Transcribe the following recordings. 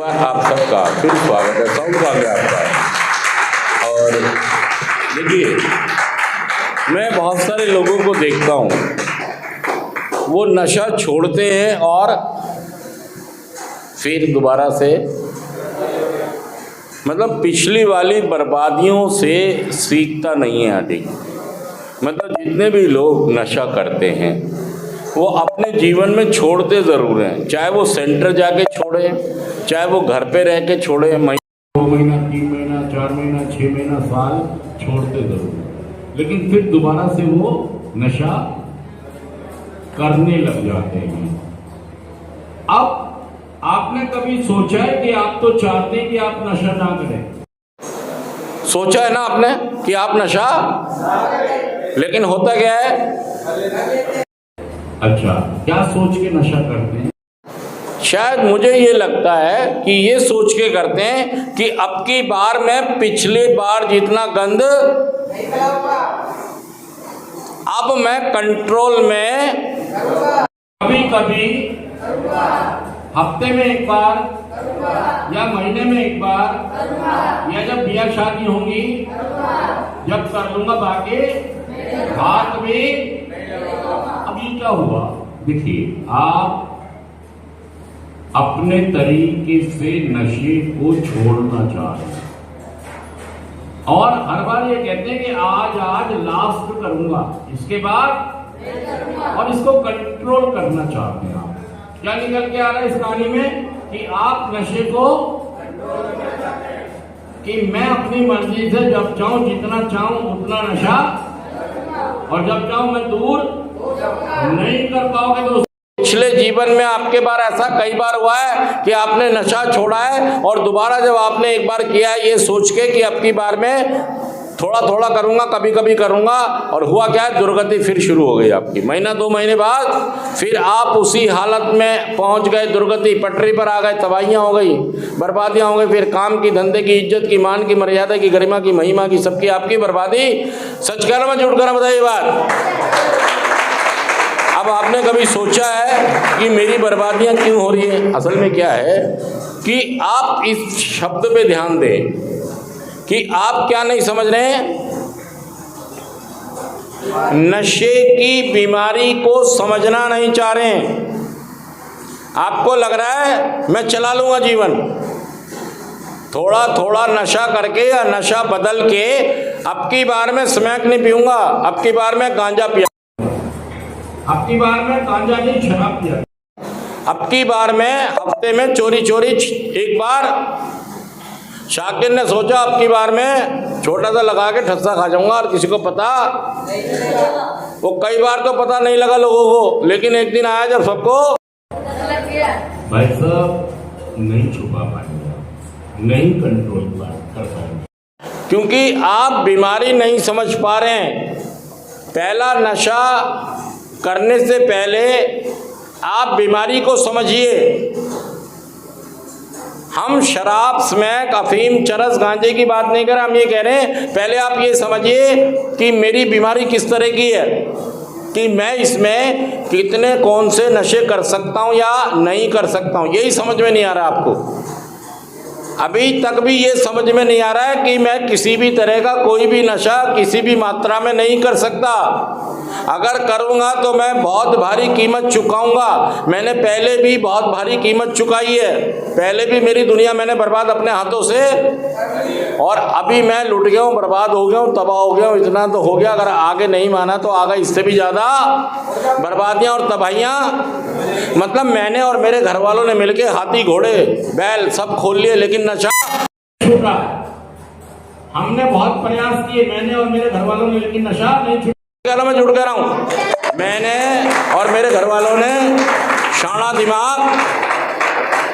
आप सबका फिर स्वागत है, साउंड का है आपका। और देखिए, मैं बहुत सारे लोगों को देखता हूँ, वो नशा छोड़ते हैं और फिर दोबारा से मतलब पिछली वाली बर्बादियों से सीखता नहीं है आदमी। मतलब जितने भी लोग नशा करते हैं वो अपने जीवन में छोड़ते ज़रूर हैं, चाहे वो सेंटर जाके छोड़े, चाहे वो घर पे रह के छोड़े, 2 महीना 3 महीना 4 महीना 6 महीना साल छोड़ते ज़रूर, लेकिन फिर दोबारा से वो नशा करने लग जाते हैं। अब आपने कभी सोचा है कि आप तो चाहते हैं कि आप नशा ना करें? सोचा है ना आपने कि आप नशा, लेकिन होता क्या है? अच्छा, क्या सोच के नशा करते हैं? शायद मुझे ये लगता है कि ये सोच के करते हैं कि अब की बार मैं पिछली बार जितना गंद अब मैं कंट्रोल में, कभी कभी हफ्ते में एक बार या महीने में एक बार या जब ब्याह शादी होंगी जब कर लूंगा, बाकी बात भी। अभी क्या हुआ, देखिए, आप अपने तरीके से नशे को छोड़ना चाह रहे हैं और हर बार ये कहते हैं कि आज लास्ट करूंगा, इसके बाद, और इसको कंट्रोल करना चाहते हैं आप। क्या निकल के आ रहा है इस कहानी में कि आप नशे को, कि मैं अपनी मर्जी से जब चाहूं जितना चाहूं उतना नशा, और जब चाहूं मैं दूर नहीं कर पाओगे। तो पिछले जीवन में आपके बार ऐसा कई बार हुआ है कि आपने नशा छोड़ा है और दोबारा जब आपने एक बार किया है ये सोच के कि अब की बार में थोड़ा थोड़ा करूंगा, कभी कभी करूंगा, और हुआ क्या है, दुर्गति फिर शुरू हो गई आपकी। महीना 2 महीने बाद फिर आप उसी हालत में पहुंच गए, दुर्गति पटरी पर आ गए, तबाहियां हो गई, बर्बादियां हो गई, फिर काम की, धंधे की, इज्जत की, मान की, मर्यादा की, गरिमा की, महिमा की, सबकी आपकी बर्बादी। सच कह रहा मैं, झूठ कह रहा, बताइए बात। अब आपने कभी सोचा है कि मेरी बर्बादियां क्यों हो रही है? असल में क्या है कि आप इस शब्द पे ध्यान दें कि आप क्या नहीं समझ रहे हैं, नशे की बीमारी को समझना नहीं चाह रहे हैं। आपको लग रहा है मैं चला लूंगा जीवन, थोड़ा थोड़ा नशा करके या नशा बदल के, अब की बार में स्मैक नहीं पीऊंगा, अब की बार में गांजा पिया, अब की बार में गांजा नहीं शराब पिया, अब की बार में हफ्ते में चोरी चोरी एक बार। शाकिर ने सोचा अब की बार में छोटा सा लगा के ठस्सा खा जाऊंगा और किसी को पता, वो कई बार तो पता नहीं लगा लोगों को, लेकिन एक दिन आया जब सबको, भाई साहब नहीं छुपा पाएंगे, नहीं कंट्रोल कर पाएंगे, क्योंकि आप बीमारी नहीं समझ पा रहे हैं। पहला नशा करने से पहले आप बीमारी को समझिए। हम शराब, स्मैक, अफीम, चरस, गांजे की बात नहीं कर रहे, हम ये कह रहे हैं पहले आप ये समझिए कि मेरी बीमारी किस तरह की है, कि मैं इसमें कितने कौन से नशे कर सकता हूँ या नहीं कर सकता हूँ। यही समझ में नहीं आ रहा आपको, अभी तक भी ये समझ में नहीं आ रहा है कि मैं किसी भी तरह का कोई भी नशा किसी भी मात्रा में नहीं कर सकता। अगर करूँगा तो मैं बहुत भारी कीमत चुकाऊंगा। मैंने पहले भी बहुत भारी कीमत चुकाई है, पहले भी मेरी दुनिया मैंने बर्बाद अपने हाथों से, और अभी मैं लुट गया हूँ, बर्बाद हो गया हूँ, तबाह हो गया हूँ, इतना तो हो गया। अगर आगे नहीं माना तो आगे इससे भी ज़्यादा बर्बादियाँ और तबाहियाँ। मतलब मैंने और मेरे घर वालों ने मिलके हाथी, घोड़े, बैल सब खोल लिए, लेकिन नशा छूटा। हमने बहुत प्रयास किए, मैंने और मेरे घर वालों ने, लेकिन नशा नहीं छूटा। मैं झूठ कह रहा हूँ, मैंने और मेरे घर वालों ने शाना दिमाग,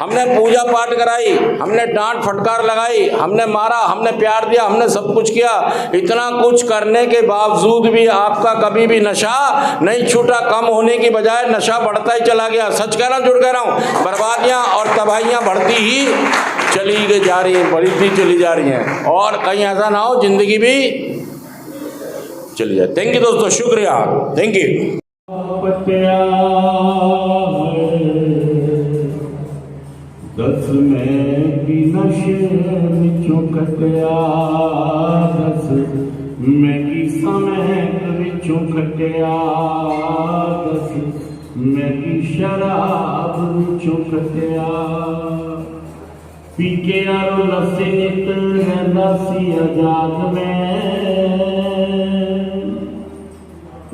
हमने पूजा पाठ कराई, हमने डांट फटकार लगाई, हमने मारा, हमने प्यार दिया, हमने सब कुछ किया। इतना कुछ करने के बावजूद भी आपका कभी भी नशा नहीं छूटा, कम होने की बजाय नशा बढ़ता ही चला गया। सच कह रहा हूँ, झूठ कह रहा हूँ? बर्बादियाँ और तबाहियाँ बढ़ती ही चली जा रही हैं, बढ़ती चली जा रही हैं, और कहीं ऐसा ना हो जिंदगी भी चली जाए। थैंक यू दोस्तों, शुक्रिया, थैंक यू। दस में कि नशे विचों कटिया दस मैं की समैक विचों कटिया दस मैं की शराब विचों कटिया पी के यारो लस्सी नित रहंदा सी आजाद में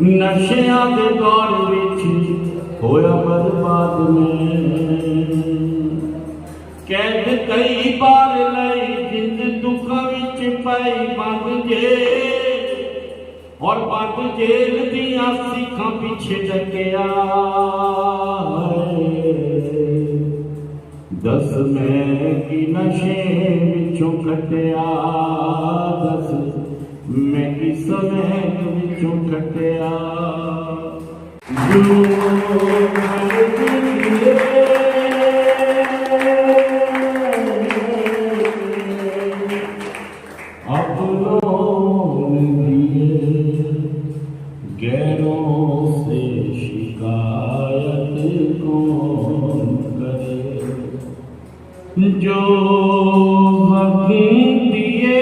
नशियां दे दौर विच होया बर्बाद में कैद कई बार लई जिंद दुख विच पई बंद जेल और बंद जेल दियां सिखां पिछे डकिया दस मैं की नशे विचों कटिया दस मैं की समैक विचों कटिया गैरों से शिकायत कौन करे जो जख्म दिए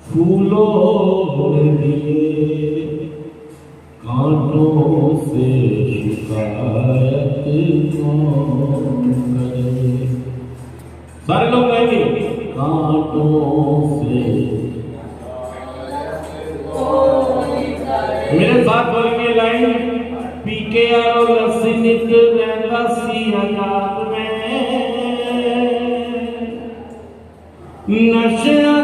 फूलों ने दिए कांटों से शिकायत कौन करे सारे लोग कहेंगे कांटों से मेरे साथ बोलेंगे लाइन पी के यारो लस्सी नित रहंदा सी आजाद में नशा